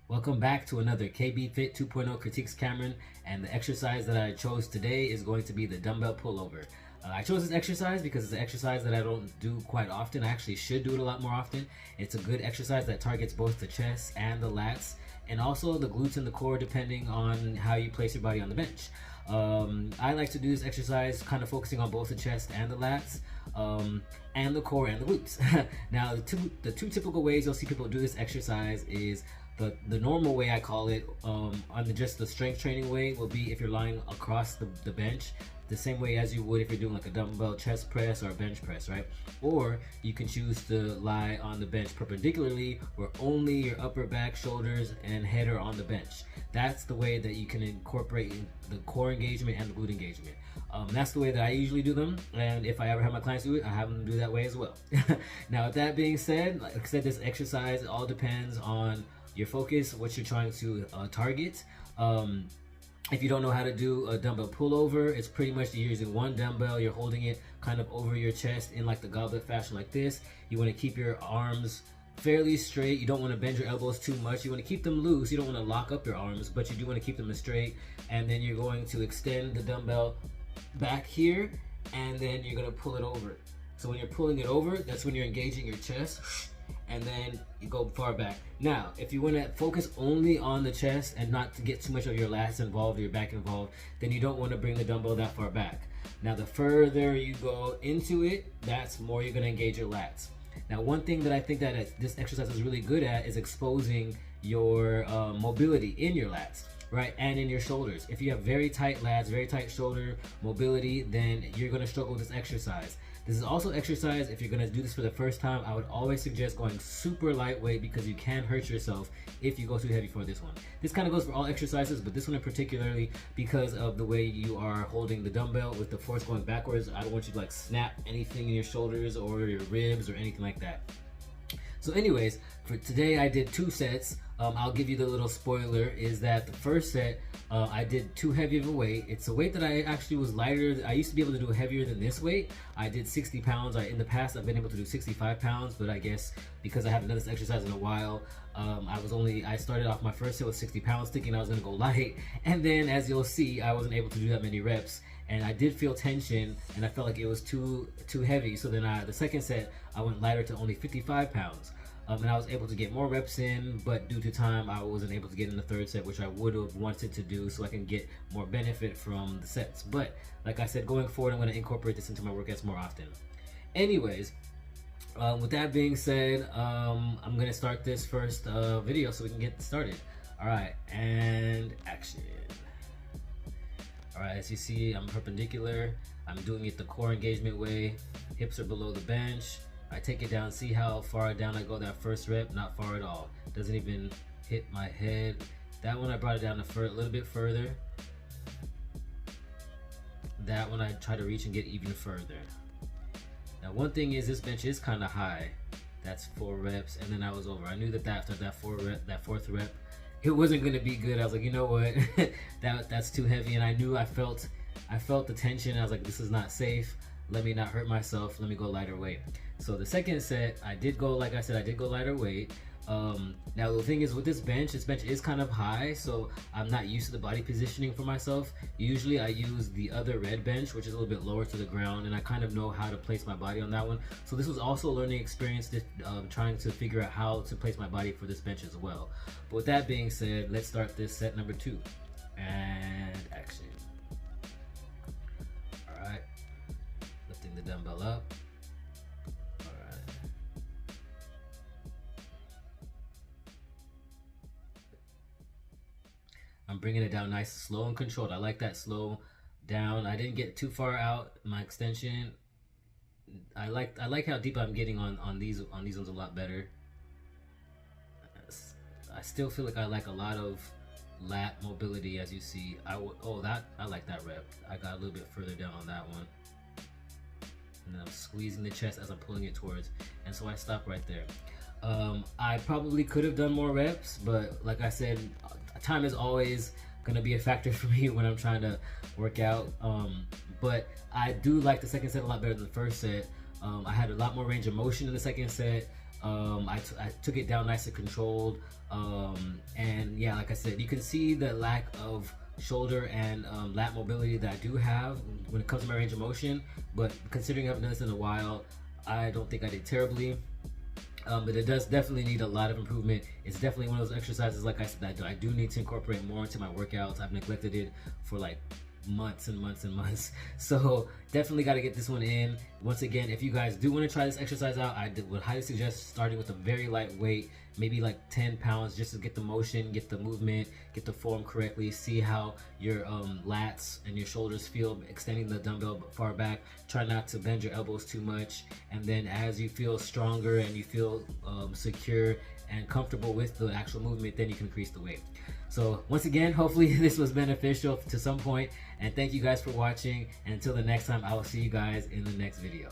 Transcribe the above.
Welcome back to another KBFIT 2.0 Critiques Kamron, and the exercise that I chose today is going to be the dumbbell pullover. I chose this exercise because it's an exercise that I don't do quite often. I actually should do it a lot more often. It's a good exercise that targets both the chest and the lats, and also the glutes and the core depending on how you place your body on the bench. I like to do this exercise kind of focusing on both the chest and the lats, and the core and the glutes. Now the two typical ways you'll see people do this exercise is the normal way, I call it, on just the strength training way, will be if you're lying across the bench, the same way as you would if you're doing like a dumbbell chest press or a bench press, right? Or you can choose to lie on the bench perpendicularly, where only your upper back, shoulders, and head are on the bench. That's the way that you can incorporate the core engagement and the glute engagement. That's the way that I usually do them, and if I ever have my clients do it, I have them do that way as well. Now, with that being said, like I said, this exercise, it all depends on your focus, what you're trying to target. If you don't know how to do a dumbbell pullover, it's pretty much you're using one dumbbell, you're holding it kind of over your chest in like the goblet fashion like this. You want to keep your arms fairly straight. You don't want to bend your elbows too much. You want to keep them loose. You don't want to lock up your arms, but you do want to keep them straight. And then you're going to extend the dumbbell back here, and then you're going to pull it over. So when you're pulling it over, that's when you're engaging your chest, and then you go far back. Now, if you want to focus only on the chest and not to get too much of your lats involved or your back involved, then you don't want to bring the dumbbell that far back. Now, the further you go into it, that's more you're going to engage your lats. Now, one thing that I think that this exercise is really good at is exposing your mobility in your lats, right, and in your shoulders. If you have very tight lats, very tight shoulder mobility, then you're going to struggle with this exercise. This is also exercise, if you're going to do this for the first time, I would always suggest going super lightweight, because you can hurt yourself if you go too heavy for this one. This kind of goes for all exercises, but this one in particularly, because of the way you are holding the dumbbell with the force going backwards, I don't want you to like snap anything in your shoulders or your ribs or anything like that. So anyways, for today I did 2 sets. I'll give you the little spoiler, is that the first set I did too heavy of a weight. It's a weight that I actually was lighter. I used to be able to do heavier than this weight. I did 60 pounds. In the past I've been able to do 65 pounds, but I guess because I haven't done this exercise in a while, I started off my first set with 60 pounds thinking I was gonna go light, and then as you'll see, I wasn't able to do that many reps, and I did feel tension, and I felt like it was too heavy. So then the second set I went lighter to only 55 pounds. And I was able to get more reps in, but due to time, I wasn't able to get in the third set, which I would have wanted to do so I can get more benefit from the sets. But like I said, going forward, I'm going to incorporate this into my workouts more often. Anyways, with that being said, I'm going to start this first video so we can get started. All right, and action. All right, as you see, I'm perpendicular. I'm doing it the core engagement way. Hips are below the bench. I take it down, see how far down I go that first rep, not far at all. Doesn't even hit my head. That one I brought it down a little bit further. That one I try to reach and get even further. Now one thing is, this bench is kind of high. That's 4 reps, and then I was over. I knew that after that fourth rep, it wasn't gonna be good. I was like, you know what, that's too heavy, and I knew I felt the tension. I was like, this is not safe. Let me not hurt myself. Let me go lighter weight. So the second set, I did go, like I said, I did go lighter weight. Now the thing is with this bench is kind of high, so I'm not used to the body positioning for myself. Usually I use the other red bench, which is a little bit lower to the ground, and I kind of know how to place my body on that one. So this was also a learning experience, trying to figure out how to place my body for this bench as well. But with that being said, let's start this set number 2. And action. All right, lifting the dumbbell up. I'm bringing it down nice, slow and controlled. I like that slow down. I didn't get too far out my extension. I like how deep I'm getting on these ones a lot better. I still feel like I like a lot of lat mobility, as you see. I like that rep. I got a little bit further down on that one. And then I'm squeezing the chest as I'm pulling it towards, and so I stop right there. I probably could have done more reps, but like I said, time is always gonna be a factor for me when I'm trying to work out. But I do like the second set a lot better than the first set. I had a lot more range of motion in the second set. I took it down nice and controlled, and yeah, like I said, you can see the lack of shoulder and lat mobility that I do have when it comes to my range of motion, but considering I haven't done this in a while, I don't think I did terribly. But it does definitely need a lot of improvement. It's definitely one of those exercises, like I said, that I do need to incorporate more into my workouts. I've neglected it for like months and months and months, so definitely got to get this one in. Once again, if you guys do want to try this exercise out, I would highly suggest starting with a very light weight, maybe like 10 pounds, just to get the motion, get the movement, get the form correctly, see how your lats and your shoulders feel extending the dumbbell far back. Try not to bend your elbows too much, and then as you feel stronger and you feel secure and comfortable with the actual movement, then you can increase the weight. So once again, hopefully this was beneficial to some point, and thank you guys for watching, and until the next time, I will see you guys in the next video.